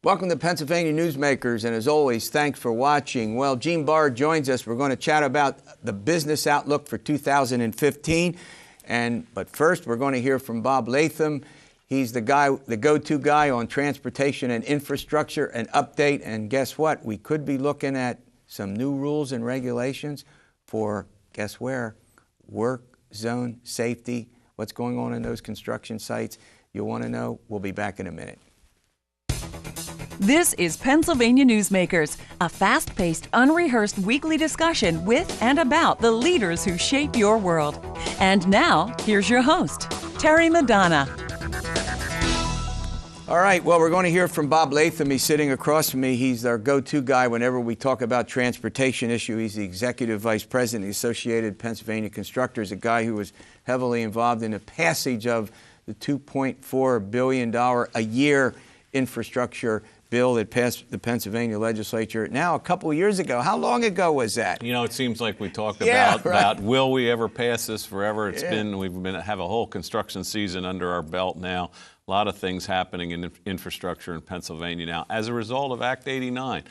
Welcome to Pennsylvania Newsmakers, and as always, thanks for watching. Well, Gene Barr joins us. We're going to chat about the business outlook for 2015. But first, we're going to hear from Bob Latham. He's the go-to guy on transportation and infrastructure and update. And guess what? We could be looking at some new rules and regulations for, guess where? Work zone safety. What's going on in those construction sites? You'll want to know. We'll be back in a minute. This is Pennsylvania Newsmakers, a fast-paced, unrehearsed weekly discussion with and about the leaders who shape your world. And now, here's your host, Terry Madonna. All right, well, we're going to hear from Bob Latham. He's sitting across from me. He's our go-to guy whenever we talk about transportation issue. He's the Executive Vice President of the Associated Pennsylvania Constructors, a guy who was heavily involved in the passage of the $2.4 billion a year infrastructure bill that passed the Pennsylvania legislature now a couple of years ago. How long ago was that? You know, it seems like we talk right. about will we ever pass this forever? We've have a whole construction season under our belt now. A lot of things happening in infrastructure in Pennsylvania now as a result of Act 89.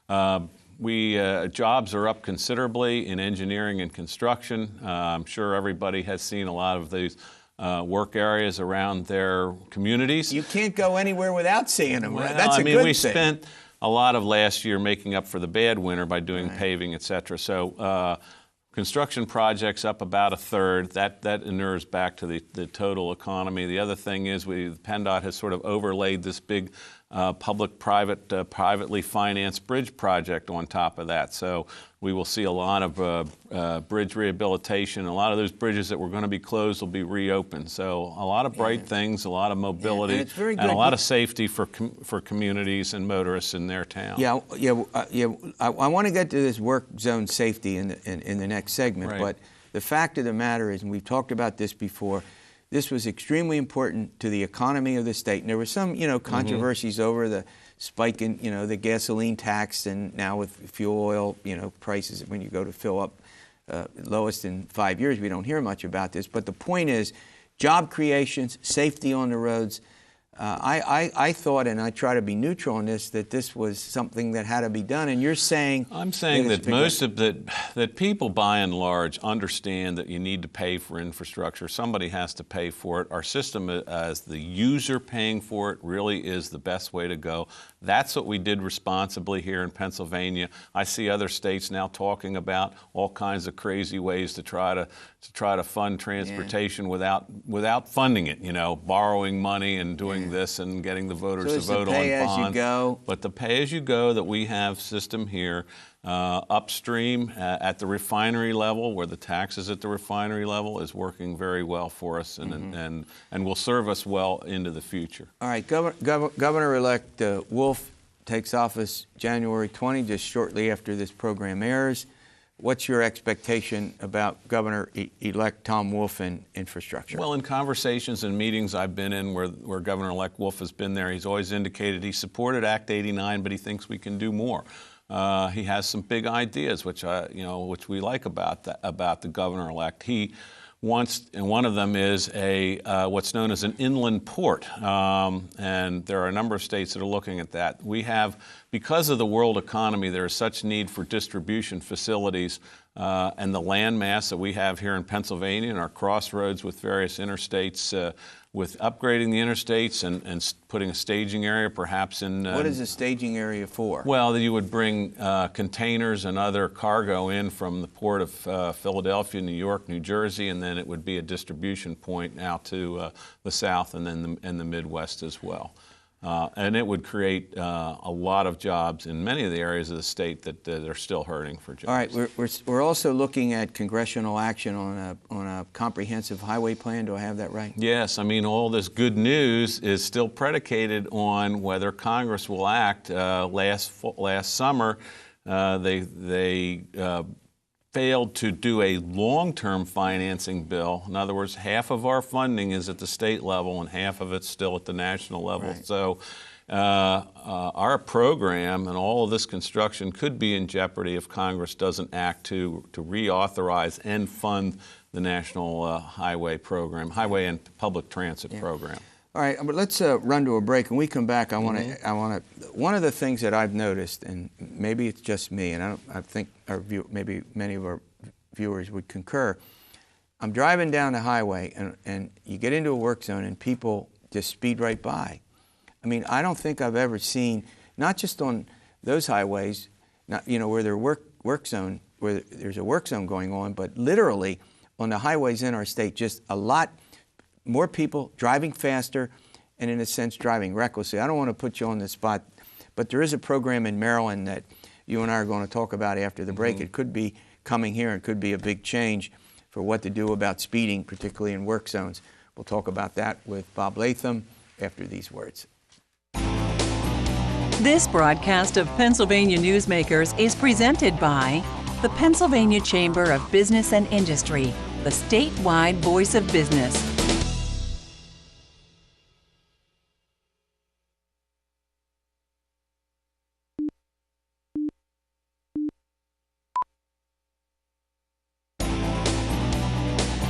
Jobs are up considerably in engineering and construction. I'm sure everybody has seen a lot of these work areas around their communities. You can't go anywhere without seeing them. Well, That's a good thing. We spent a lot of last year making up for the bad winter by doing paving, et cetera. So construction projects up about a third. That inures back to the total economy. The other thing is PennDOT has sort of overlaid this big public-private, privately financed bridge project on top of that. So we will see a lot of bridge rehabilitation. A lot of those bridges that were going to be closed will be reopened. So a lot of bright things, a lot of mobility, and a lot of safety for communities and motorists in their town. I want to get to this work zone safety in the next segment. Right. But the fact of the matter is, and we've talked about this before, this was extremely important to the economy of the state. And there were some, controversies over the spike in, the gasoline tax, and now with fuel oil, prices when you go to fill up lowest in 5 years. We don't hear much about this. But the point is, job creations, safety on the roads. I thought, and I try to be neutral on this, that this was something that had to be done. And you're saying... I'm saying that that people, by and large, understand that you need to pay for infrastructure. Somebody has to pay for it. Our system, as the user paying for it, really is the best way to go. That's what we did responsibly here in Pennsylvania. I see other states now talking about all kinds of crazy ways to try to fund transportation without funding it. Borrowing money and doing this and getting the voters to vote on bonds. Pay-as-you-go. But the pay-as-you-go that we have system here, upstream at the refinery level, where the taxes at the refinery level is working very well for us and will serve us well into the future. All right, Governor-elect Wolf takes office January 20, just shortly after this program airs. What's your expectation about Governor-elect Tom Wolf and infrastructure? Well, in conversations and meetings I've been in where Governor-elect Wolf has been there, he's always indicated he supported Act 89, but he thinks we can do more. He has some big ideas, which we like about the governor-elect. He wants, and one of them is what's known as an inland port, and there are a number of states that are looking at that. We have, because of the world economy, there is such need for distribution facilities and the land mass that we have here in Pennsylvania and our crossroads with various interstates, with upgrading the interstates and putting a staging area perhaps in... What is a staging area for? Well, you would bring containers and other cargo in from the port of Philadelphia, New York, New Jersey, and then it would be a distribution point out to the south and then the Midwest as well. And it would create a lot of jobs in many of the areas of the state that are still hurting for jobs. All right, we're also looking at congressional action on a comprehensive highway plan. Do I have that right? Yes, I mean, all this good news is still predicated on whether Congress will act. Last summer, they failed to do a long-term financing bill. In other words, half of our funding is at the state level and half of it's still at the national level. Right. So our program and all of this construction could be in jeopardy if Congress doesn't act to reauthorize and fund the National Highway Program, Highway and Public Transit Program. All right, but let's run to a break. When we come back, I want to. One of the things that I've noticed, and maybe it's just me, and I think maybe many of our viewers would concur. I'm driving down the highway, and you get into a work zone, and people just speed right by. I mean, I don't think I've ever seen, not just on those highways, where there are work zone, where there's a work zone going on, but literally on the highways in our state, just a lot more people driving faster and, in a sense, driving recklessly. I don't want to put you on the spot, but there is a program in Maryland that you and I are going to talk about after the break. It could be coming here and could be a big change for what to do about speeding, particularly in work zones. We'll talk about that with Bob Latham after these words. This broadcast of Pennsylvania Newsmakers is presented by the Pennsylvania Chamber of Business and Industry, the statewide voice of business.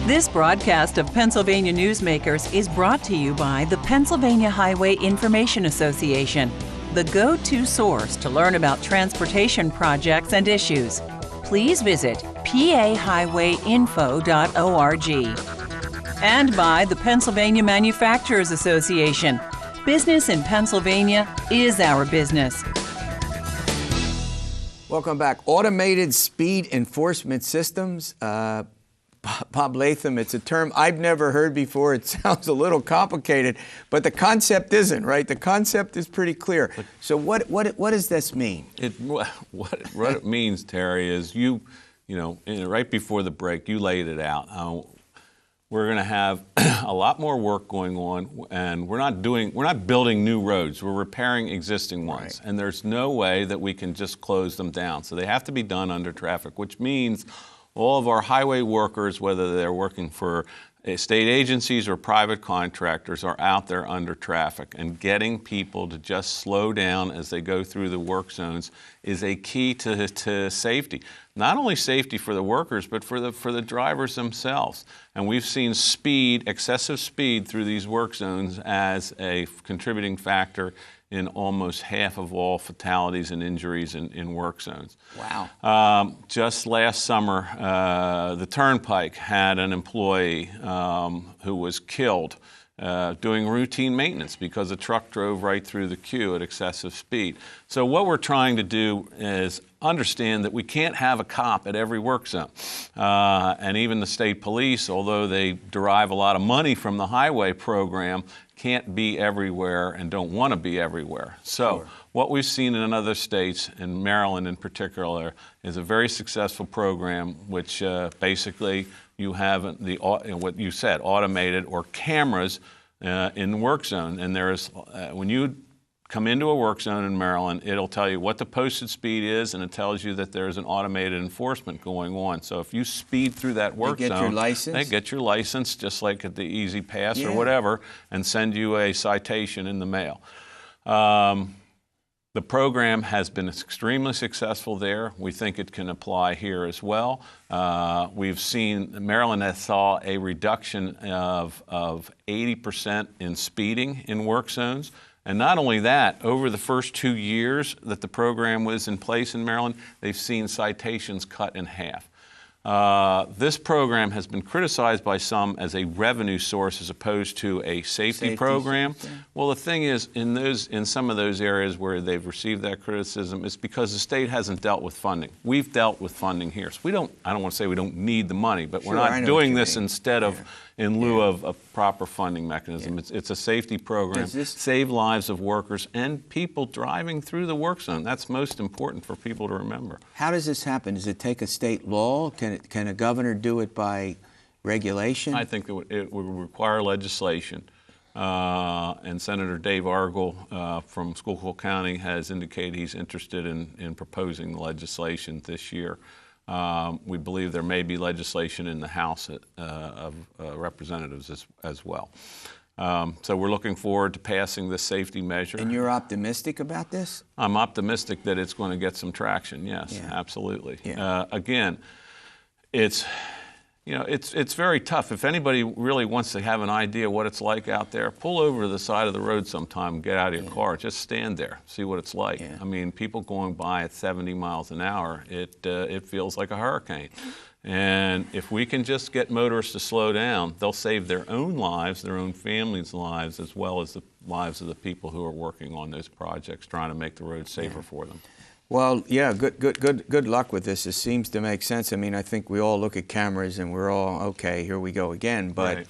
This broadcast of Pennsylvania Newsmakers is brought to you by the Pennsylvania Highway Information Association, the go-to source to learn about transportation projects and issues. Please visit pahighwayinfo.org. And by the Pennsylvania Manufacturers Association. Business in Pennsylvania is our business. Welcome back. Automated speed enforcement systems. Bob Latham, it's a term I've never heard before. It sounds a little complicated, but the concept isn't, right? The concept is pretty clear. So what does this mean? What it means, Terry, is right before the break, you laid it out. We're going to have a lot more work going on, and we're not building new roads. We're repairing existing ones, and there's no way that we can just close them down. So they have to be done under traffic, which means all of our highway workers, whether they're working for state agencies or private contractors, are out there under traffic. And getting people to just slow down as they go through the work zones is a key to safety. Not only safety for the workers, but for the drivers themselves. And we've seen excessive speed through these work zones as a contributing factor in almost half of all fatalities and injuries in work zones. Wow. Just last summer, the Turnpike had an employee who was killed doing routine maintenance because a truck drove right through the queue at excessive speed. So what we're trying to do is understand that we can't have a cop at every work zone. And even the state police, although they derive a lot of money from the highway program, can't be everywhere and don't want to be everywhere. So what we've seen in other states, and Maryland in particular, is a very successful program which basically you have what you said, automated or cameras in the work zone. And there is, when you come into a work zone in Maryland, it'll tell you what the posted speed is, and it tells you that there's an automated enforcement going on. So if you speed through that work zone, they get your license? They get your license, just like at the Easy Pass or whatever, and send you a citation in the mail. The program has been extremely successful there. We think it can apply here as well. We've seen Maryland has saw a reduction of 80% in speeding in work zones. And not only that, over the first 2 years that the program was in place in Maryland, they've seen citations cut in half. This program has been criticized by some as a revenue source as opposed to a safety program. Well, the thing is, in some of those areas where they've received that criticism, it's because the state hasn't dealt with funding. We've dealt with funding here. So I don't want to say we don't need the money, but we're not doing this instead of in lieu of a proper funding mechanism. It's a safety program, save lives of workers and people driving through the work zone. That's most important for people to remember. How does this happen? Does it take a state law? Can a governor do it by regulation? I think it would require legislation. And Senator Dave Argel from Schuylkill County has indicated he's interested in proposing legislation this year. We believe there may be legislation in the House of Representatives as well. So we're looking forward to passing this safety measure. And you're optimistic about this? I'm optimistic that it's going to get some traction, yes, absolutely. Yeah. Again, You know, it's very tough. If anybody really wants to have an idea what it's like out there, pull over to the side of the road sometime, get out of your car, just stand there, see what it's like. I mean, people going by at 70 miles an hour, it feels like a hurricane. And if we can just get motorists to slow down, they'll save their own lives, their own families' lives, as well as the lives of the people who are working on those projects, trying to make the road safer for them. Well, yeah, good luck with this. It seems to make sense. I mean, I think we all look at cameras and we're all, okay, here we go again. But, right.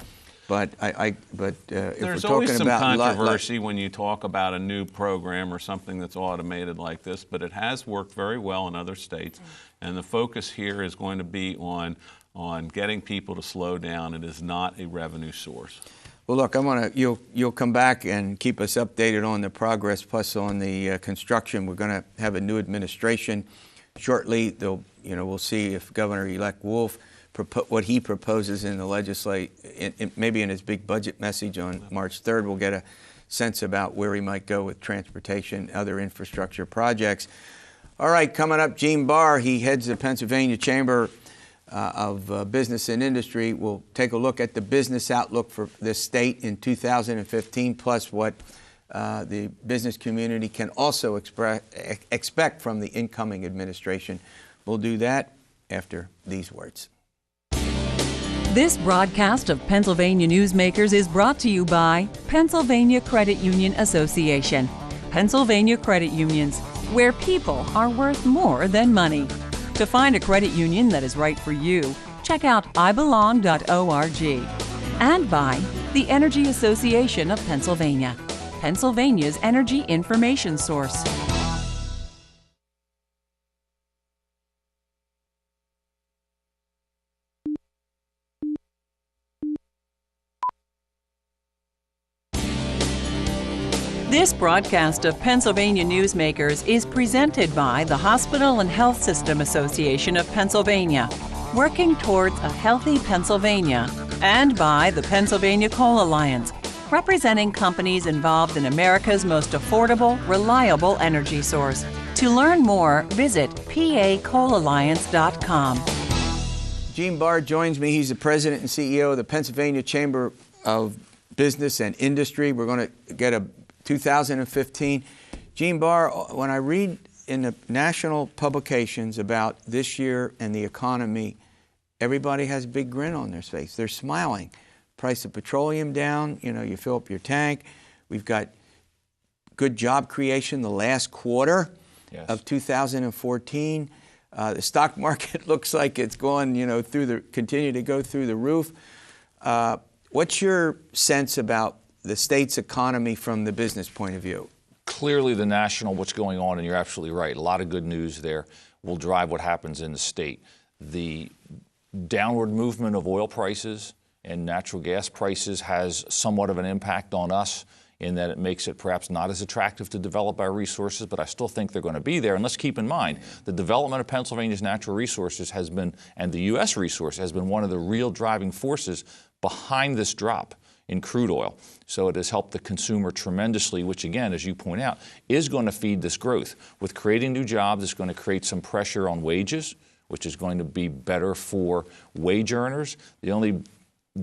if There's we're talking always some about controversy when you talk about a new program or something that's automated like this, but it has worked very well in other states. And the focus here is going to be on getting people to slow down. It is not a revenue source. Well, look, you'll come back and keep us updated on the progress, plus on the construction. We're going to have a new administration shortly. We'll see if Governor-elect Wolf what he proposes in the legislature, maybe in his big budget message on March 3rd. We'll get a sense about where he might go with transportation, other infrastructure projects. All right, coming up, Gene Barr. He heads the Pennsylvania Chamber of Business and Industry. We'll take a look at the business outlook for this state in 2015, plus what the business community can also expect from the incoming administration. We'll do that after these words. This broadcast of Pennsylvania Newsmakers is brought to you by Pennsylvania Credit Union Association. Pennsylvania Credit Unions, where people are worth more than money. To find a credit union that is right for you, check out ibelong.org. And by the Energy Association of Pennsylvania, Pennsylvania's energy information source. This broadcast of Pennsylvania Newsmakers is presented by the Hospital and Health System Association of Pennsylvania, working towards a healthy Pennsylvania, and by the Pennsylvania Coal Alliance, representing companies involved in America's most affordable, reliable energy source. To learn more, visit pacoalalliance.com. Gene Barr joins me. He's the president and CEO of the Pennsylvania Chamber of Business and Industry. We're going to get a 2015. Gene Barr, when I read in the national publications about this year and the economy, everybody has a big grin on their face. They're smiling. Price of petroleum down, you fill up your tank. We've got good job creation the last quarter of 2014. The stock market looks like it's going, continue to go through the roof. What's your sense about the state's economy from the business point of view? Clearly the national, what's going on, and you're absolutely right, a lot of good news there, will drive what happens in the state. The downward movement of oil prices and natural gas prices has somewhat of an impact on us in that it makes it perhaps not as attractive to develop our resources, but I still think they're going to be there. And let's keep in mind, the development of Pennsylvania's natural resources has been, and the U.S. resource has been one of the real driving forces behind this drop in crude oil. So it has helped the consumer tremendously, which again, as you point out, is going to feed this growth. With creating new jobs, it's going to create some pressure on wages, which is going to be better for wage earners. The only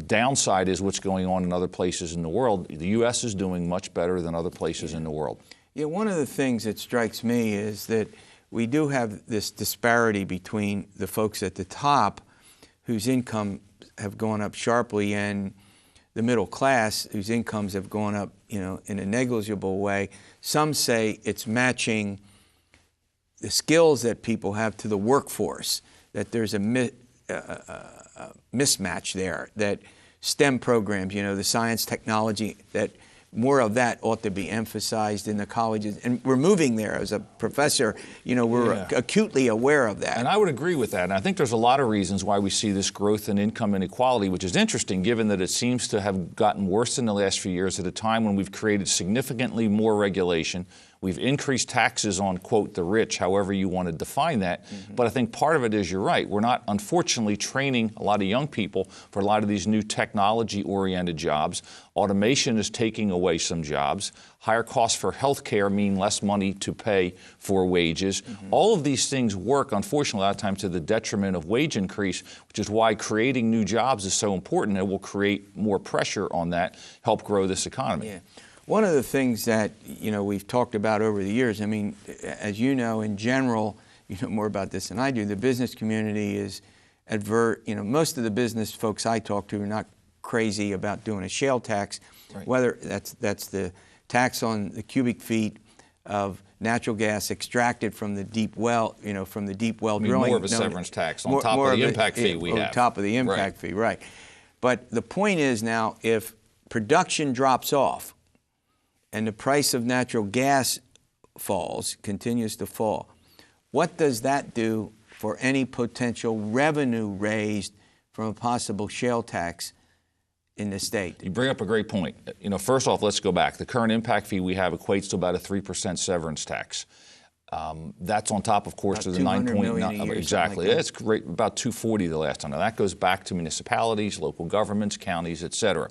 downside is what's going on in other places in the world. The U.S. is doing much better than other places in the world. Yeah, one of the things that strikes me is that we do have this disparity between the folks at the top whose income have gone up sharply and the middle class whose incomes have gone up, in a negligible way. Some say it's matching the skills that people have to the workforce, that there's a mismatch there, that STEM programs, the science, technology, that more of that ought to be emphasized in the colleges. And we're moving there. As a professor, we're acutely aware of that. And I would agree with that. And I think there's a lot of reasons why we see this growth in income inequality, which is interesting given that it seems to have gotten worse in the last few years at a time when we've created significantly more regulation. We've increased taxes on, quote, the rich, however you want to define that. But I think part of it is, you're right, we're not, unfortunately, training a lot of young people for a lot of these new technology-oriented jobs. Automation is taking away some jobs. Higher costs for health care mean less money to pay for wages. All of these things work, unfortunately, a lot of times to the detriment of wage increase, which is why creating new jobs is so important. It will create more pressure on that, help grow this economy. Yeah. One of the things that, we've talked about over the years, I mean, as you know, in general, you know more about this than I do, the business community is most of the business folks I talk to are not crazy about doing a shale tax, whether that's the tax on the cubic feet of natural gas extracted from the deep well, from the deep well drilling. More of a severance tax on top of the impact fee we have. On top of the impact fee, right. But the point is now, if production drops off and the price of natural gas continues to fall, what does that do for any potential revenue raised from a possible shale tax in the state? You bring up a great point. First off, let's go back. The current impact fee we have equates to about a 3% severance tax. That's on top, of course, to the 9.9. Exactly. That's great. About 240 the last time. Now that goes back to municipalities, local governments, counties, et cetera.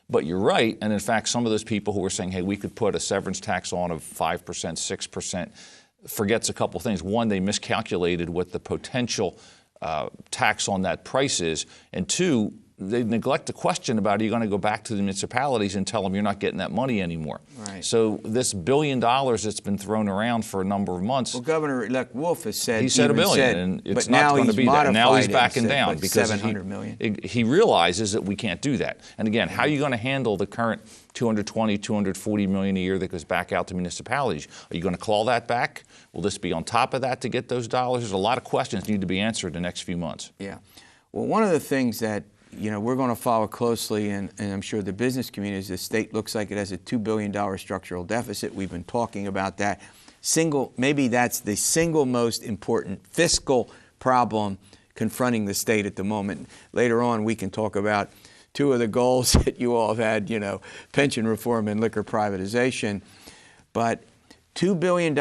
But you're right, and in fact, some of those people who were saying, hey, we could put a severance tax on of 5%, 6%, forgets a couple things. One, they miscalculated what the potential tax on that price is, and two, they neglect the question about, are you going to go back to the municipalities and tell them you're not getting that money anymore? Right. So this $1 billion that's been thrown around for a number of months. Well, Governor-elect Wolf has said he said $1 billion, and it's not going to be that. Now he's backing down because he realizes that we can't do that. And again, how are you going to handle the current $220, $240 million a year that goes back out to municipalities? Are you going to claw that back? Will this be on top of that to get those dollars? There's a lot of questions need to be answered in the next few months. Yeah. Well, one of the things that we're going to follow closely, and I'm sure the business community, is the state looks like it has a $2 billion structural deficit. We've been talking about that. Maybe that's the single most important fiscal problem confronting the state at the moment. Later on, we can talk about two of the goals that you all have had, pension reform and liquor privatization. But $2 billion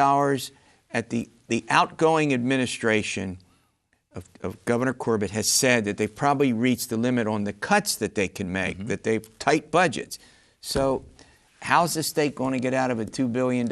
at the outgoing administration of Governor Corbett has said that they've probably reached the limit on the cuts that they can make, that they've tight budgets. So how's the state going to get out of a $2 billion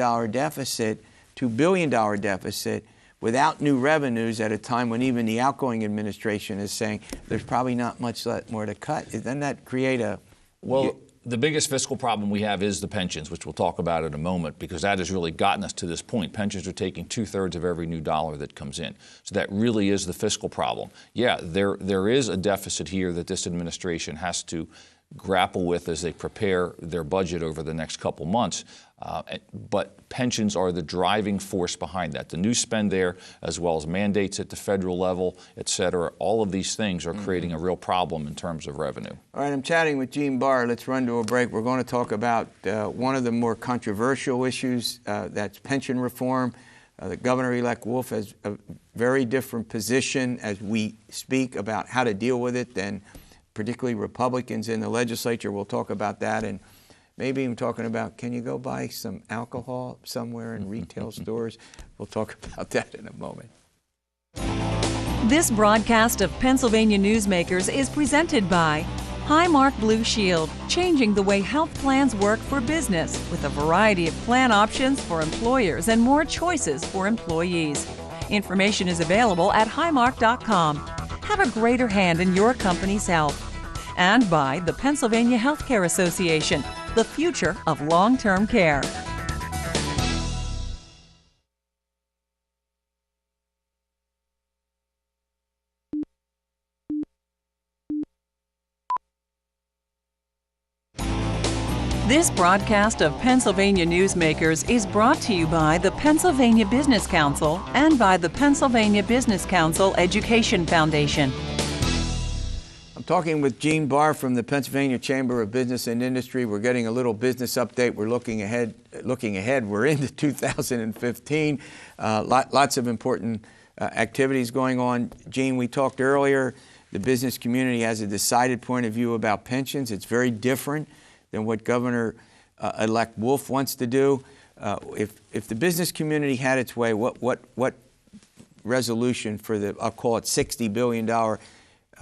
deficit without new revenues at a time when even the outgoing administration is saying there's probably not much more to cut? Doesn't that create a... Well, the biggest fiscal problem we have is the pensions, which we'll talk about in a moment, because that has really gotten us to this point. Pensions are taking 2/3 of every new dollar that comes in. So that really is the fiscal problem. Yeah, there is a deficit here that this administration has to grapple with as they prepare their budget over the next couple months. But pensions are the driving force behind that. The new spend there, as well as mandates at the federal level, et cetera, all of these things are creating a real problem in terms of revenue. All right, I'm chatting with Gene Barr. Let's run to a break. We're going to talk about one of the more controversial issues, that's pension reform. The Governor-elect Wolf has a very different position as we speak about how to deal with it than particularly Republicans in the legislature. We'll talk about that, and maybe even talking about, can you go buy some alcohol somewhere in retail stores? We'll talk about that in a moment. This broadcast of Pennsylvania Newsmakers is presented by Highmark Blue Shield, changing the way health plans work for business with a variety of plan options for employers and more choices for employees. Information is available at highmark.com. Have a greater hand in your company's health. And by the Pennsylvania Healthcare Association, the future of long-term care. This broadcast of Pennsylvania Newsmakers is brought to you by the Pennsylvania Business Council and by the Pennsylvania Business Council Education Foundation. I'm talking with Gene Barr from the Pennsylvania Chamber of Business and Industry. We're getting a little business update. We're looking ahead. We're into 2015. Lots of important activities going on. Gene, we talked earlier, the business community has a decided point of view about pensions. It's very different than what Governor-elect Wolf wants to do. if the business community had its way, what resolution for the, I'll call it $60 billion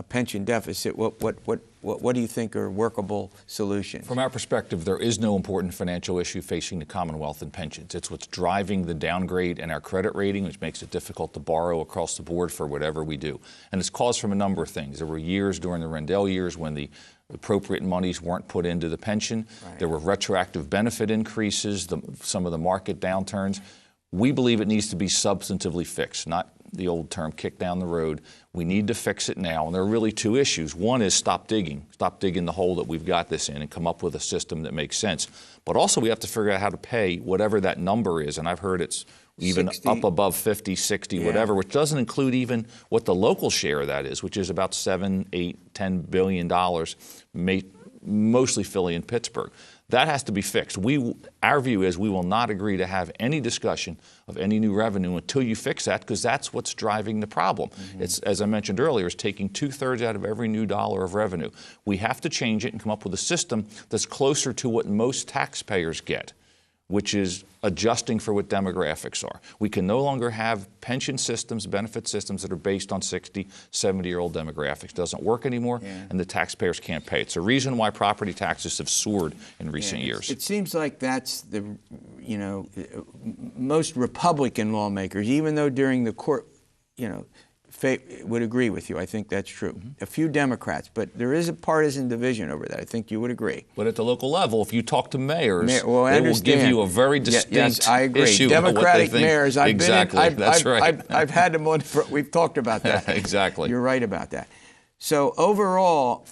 pension deficit, what do you think are workable solutions? From our perspective, there is no important financial issue facing the Commonwealth in pensions. It's what's driving the downgrade in our credit rating, which makes it difficult to borrow across the board for whatever we do. And it's caused from a number of things. There were years during the Rendell years when the appropriate monies weren't put into the pension. Right. There were retroactive benefit increases, some of the market downturns. We believe it needs to be substantively fixed, not the old term kick down the road. We need to fix it now. And there are really two issues. One is stop digging the hole that we've got this in and come up with a system that makes sense. But also we have to figure out how to pay whatever that number is. And I've heard it's even 60, up above 50, 60, yeah, whatever, which doesn't include even what the local share of that is, which is about $7, $8, $10 billion, mostly Philly and Pittsburgh. That has to be fixed. Our view is we will not agree to have any discussion of any new revenue until you fix that, because that's what's driving the problem. Mm-hmm. It's, as I mentioned earlier, it's taking 2/3 out of every new dollar of revenue. We have to change it and come up with a system that's closer to what most taxpayers get, which is adjusting for what demographics are. We can no longer have pension systems, benefit systems that are based on 60, 70-year-old demographics. It doesn't work anymore, yeah, and the taxpayers can't pay. It's a reason why property taxes have soared in recent years. It seems like that's the, most Republican lawmakers, even though during the court, would agree with you. I think that's true. Mm-hmm. A few Democrats, but there is a partisan division over that. I think you would agree. But at the local level, if you talk to mayors, they will give you a very distinct I agree. issue. Democratic mayors. That's right. I've had them on. We've talked about that. Exactly. You're right about that. So overall,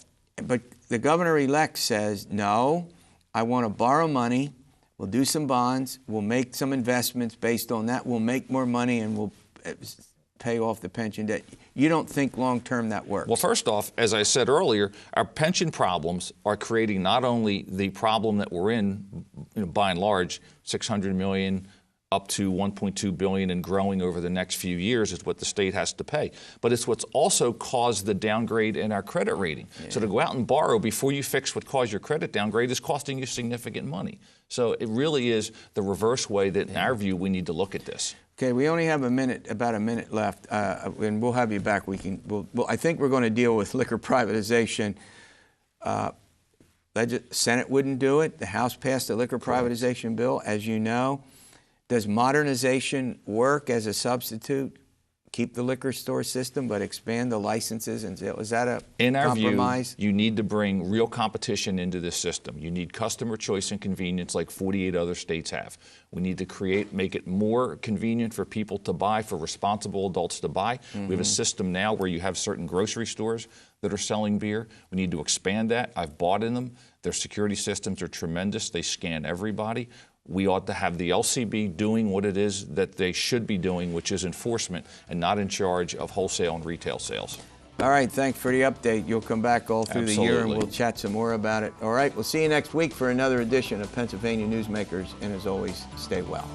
but the governor-elect says, no, I want to borrow money. We'll do some bonds. We'll make some investments based on that. We'll make more money and we'll pay off the pension debt. You don't think long-term that works? Well, first off, as I said earlier, our pension problems are creating not only the problem that we're in, by and large, $600 million up to $1.2 billion and growing over the next few years is what the state has to pay. But it's what's also caused the downgrade in our credit rating. Yeah. So to go out and borrow before you fix what caused your credit downgrade is costing you significant money. So it really is the reverse way that, in our view, we need to look at this. Okay, we only have about a minute left, and we'll have you back. I think we're going to deal with liquor privatization. Senate wouldn't do it. The House passed a liquor privatization bill, as you know. Does modernization work as a substitute? Keep the liquor store system, but expand the licenses? And is that a In our compromise? View, you need to bring real competition into this system. You need customer choice and convenience like 48 other states have. We need to make it more convenient for people to buy, for responsible adults to buy. Mm-hmm. We have a system now where you have certain grocery stores that are selling beer. We need to expand that. I've bought in them. Their security systems are tremendous. They scan everybody. We ought to have the LCB doing what it is that they should be doing, which is enforcement, and not in charge of wholesale and retail sales. All right, thanks for the update. You'll come back all through the year and we'll chat some more about it. All right, we'll see you next week for another edition of Pennsylvania Newsmakers, and as always, stay well.